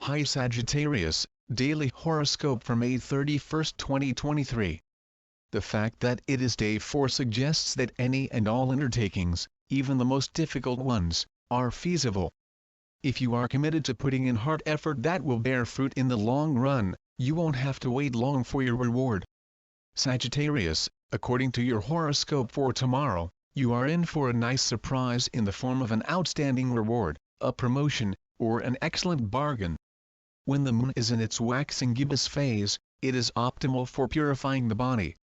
Hi Sagittarius, Daily Horoscope for May 31, 2023. The fact that it is day 4 suggests that any and all undertakings, even the most difficult ones, are feasible. If you are committed to putting in hard effort that will bear fruit in the long run, you won't have to wait long for your reward. Sagittarius, according to your horoscope for tomorrow, you are in for a nice surprise in the form of an outstanding reward, a promotion, or an excellent bargain. When the moon is in its waxing gibbous phase, it is optimal for purifying the body.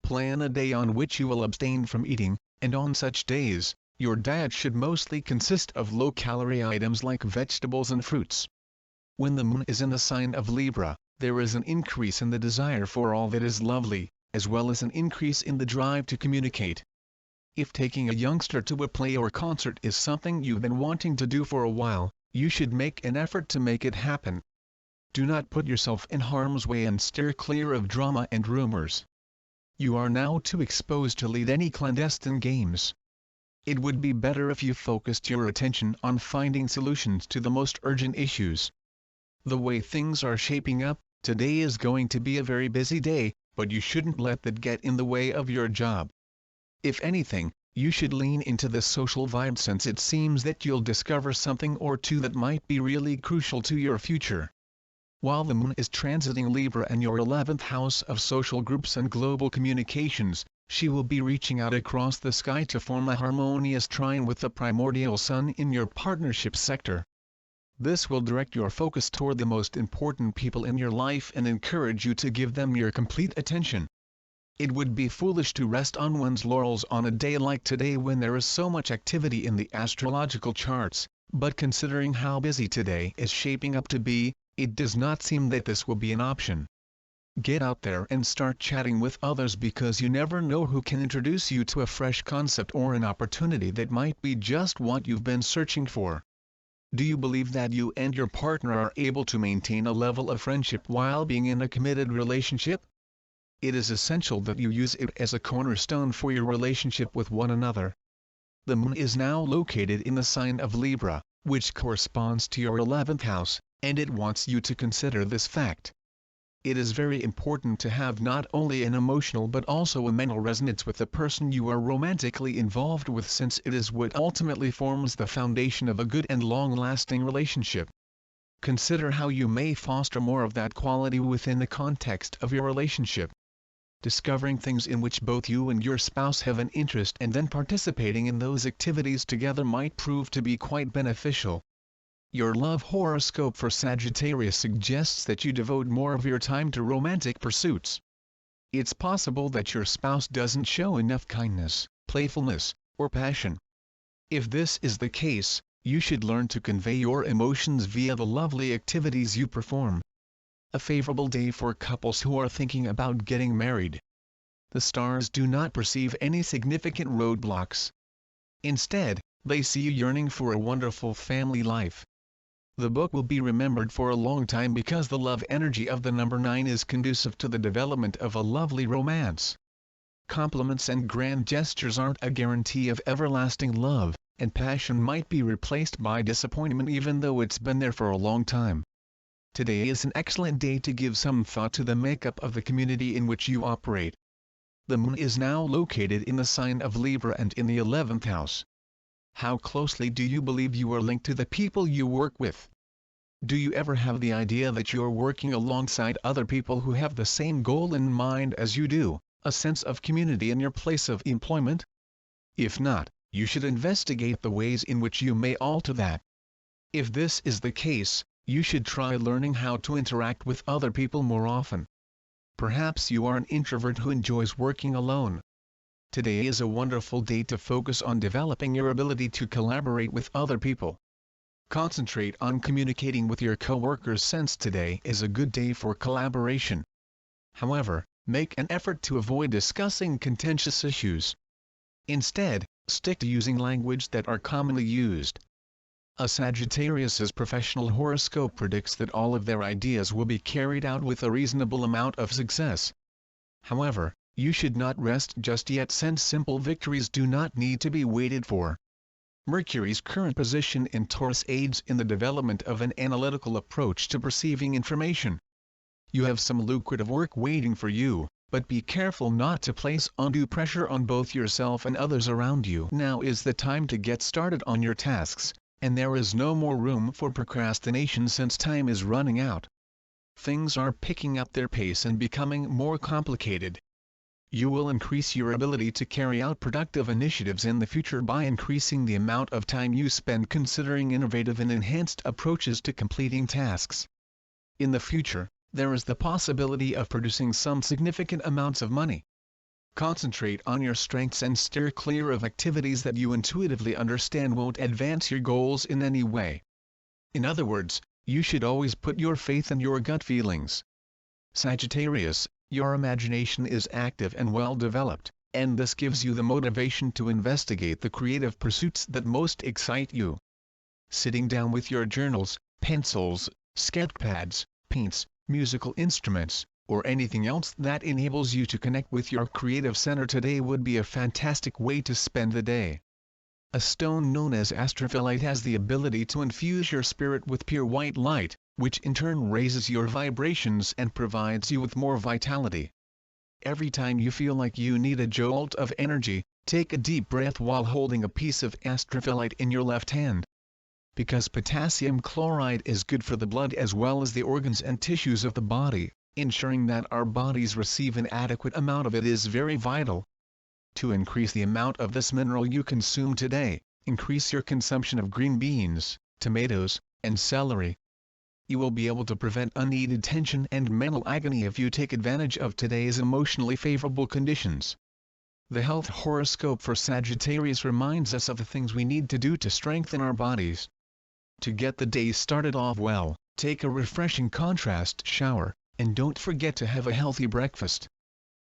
Plan a day on which you will abstain from eating, and on such days, your diet should mostly consist of low-calorie items like vegetables and fruits. When the moon is in the sign of Libra, there is an increase in the desire for all that is lovely, as well as an increase in the drive to communicate. If taking a youngster to a play or concert is something you've been wanting to do for a while, you should make an effort to make it happen. Do not put yourself in harm's way and steer clear of drama and rumors. You are now too exposed to lead any clandestine games. It would be better if you focused your attention on finding solutions to the most urgent issues. The way things are shaping up, today is going to be a very busy day, but you shouldn't let that get in the way of your job. If anything, you should lean into the social vibe since it seems that you'll discover something or two that might be really crucial to your future. While the moon is transiting Libra and your 11th house of social groups and global communications, she will be reaching out across the sky to form a harmonious trine with the primordial sun in your partnership sector. This will direct your focus toward the most important people in your life and encourage you to give them your complete attention. It would be foolish to rest on one's laurels on a day like today when there is so much activity in the astrological charts, but considering how busy today is shaping up to be, it does not seem that this will be an option. Get out there and start chatting with others because you never know who can introduce you to a fresh concept or an opportunity that might be just what you've been searching for. Do you believe that you and your partner are able to maintain a level of friendship while being in a committed relationship? It is essential that you use it as a cornerstone for your relationship with one another. The moon is now located in the sign of Libra, which corresponds to your 11th house, and it wants you to consider this fact. It is very important to have not only an emotional but also a mental resonance with the person you are romantically involved with since it is what ultimately forms the foundation of a good and long-lasting relationship. Consider how you may foster more of that quality within the context of your relationship. Discovering things in which both you and your spouse have an interest and then participating in those activities together might prove to be quite beneficial. Your love horoscope for Sagittarius suggests that you devote more of your time to romantic pursuits. It's possible that your spouse doesn't show enough kindness, playfulness, or passion. If this is the case, you should learn to convey your emotions via the lovely activities you perform. A favorable day for couples who are thinking about getting married. The stars do not perceive any significant roadblocks. Instead, they see you yearning for a wonderful family life. The book will be remembered for a long time because the love energy of the number 9 is conducive to the development of a lovely romance. Compliments and grand gestures aren't a guarantee of everlasting love, and passion might be replaced by disappointment even though it's been there for a long time. Today is an excellent day to give some thought to the makeup of the community in which you operate. The moon is now located in the sign of Libra and in the 11th house. How closely do you believe you are linked to the people you work with? Do you ever have the idea that you're working alongside other people who have the same goal in mind as you do, a sense of community in your place of employment? If not, you should investigate the ways in which you may alter that. If this is the case, you should try learning how to interact with other people more often. Perhaps you are an introvert who enjoys working alone. Today is a wonderful day to focus on developing your ability to collaborate with other people. Concentrate on communicating with your coworkers since today is a good day for collaboration. However, make an effort to avoid discussing contentious issues. Instead, stick to using language that are commonly used. A Sagittarius's professional horoscope predicts that all of their ideas will be carried out with a reasonable amount of success. However, you should not rest just yet since simple victories do not need to be waited for. Mercury's current position in Taurus aids in the development of an analytical approach to perceiving information. You have some lucrative work waiting for you, but be careful not to place undue pressure on both yourself and others around you. Now is the time to get started on your tasks, and there is no more room for procrastination since time is running out. Things are picking up their pace and becoming more complicated. You will increase your ability to carry out productive initiatives in the future by increasing the amount of time you spend considering innovative and enhanced approaches to completing tasks. In the future, there is the possibility of producing some significant amounts of money. Concentrate on your strengths and steer clear of activities that you intuitively understand won't advance your goals in any way. In other words, you should always put your faith in your gut feelings. Sagittarius, your imagination is active and well developed, and this gives you the motivation to investigate the creative pursuits that most excite you. Sitting down with your journals, pencils, sketch pads, paints, musical instruments, or anything else that enables you to connect with your creative center today would be a fantastic way to spend the day. A stone known as astrophyllite has the ability to infuse your spirit with pure white light, which in turn raises your vibrations and provides you with more vitality. Every time you feel like you need a jolt of energy, take a deep breath while holding a piece of astrophyllite in your left hand. Because potassium chloride is good for the blood as well as the organs and tissues of the body, ensuring that our bodies receive an adequate amount of it is very vital. To increase the amount of this mineral you consume today, increase your consumption of green beans, tomatoes, and celery. You will be able to prevent unneeded tension and mental agony if you take advantage of today's emotionally favorable conditions. The health horoscope for Sagittarius reminds us of the things we need to do to strengthen our bodies. To get the day started off well, take a refreshing contrast shower, and don't forget to have a healthy breakfast.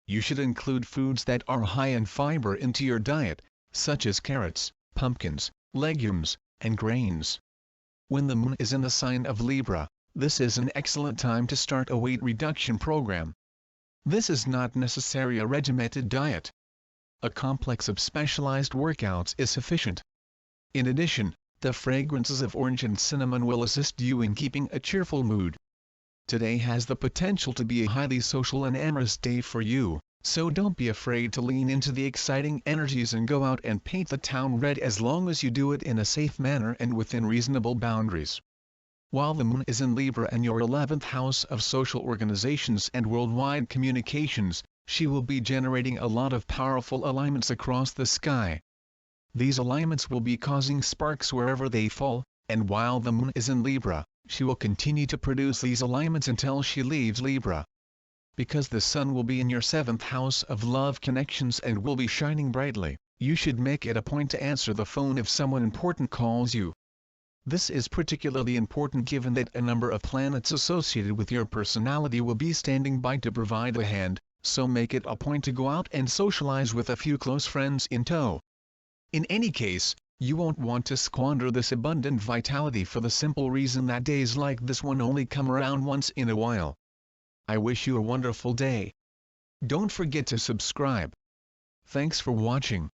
You should include foods that are high in fiber into your diet, such as carrots, pumpkins, legumes, and grains. When the moon is in the sign of Libra, this is an excellent time to start a weight reduction program. This is not necessarily a regimented diet. A complex of specialized workouts is sufficient. In addition, the fragrances of orange and cinnamon will assist you in keeping a cheerful mood. Today has the potential to be a highly social and amorous day for you, so don't be afraid to lean into the exciting energies and go out and paint the town red as long as you do it in a safe manner and within reasonable boundaries. While the moon is in Libra and your 11th house of social organizations and worldwide communications, she will be generating a lot of powerful alignments across the sky. These alignments will be causing sparks wherever they fall, and while the moon is in Libra, she will continue to produce these alignments until she leaves Libra. Because the sun will be in your 7th house of love connections and will be shining brightly, you should make it a point to answer the phone if someone important calls you. This is particularly important given that a number of planets associated with your personality will be standing by to provide a hand, so make it a point to go out and socialize with a few close friends in tow. In any case, you won't want to squander this abundant vitality for the simple reason that days like this one only come around once in a while. I wish you a wonderful day. Don't forget to subscribe. Thanks for watching.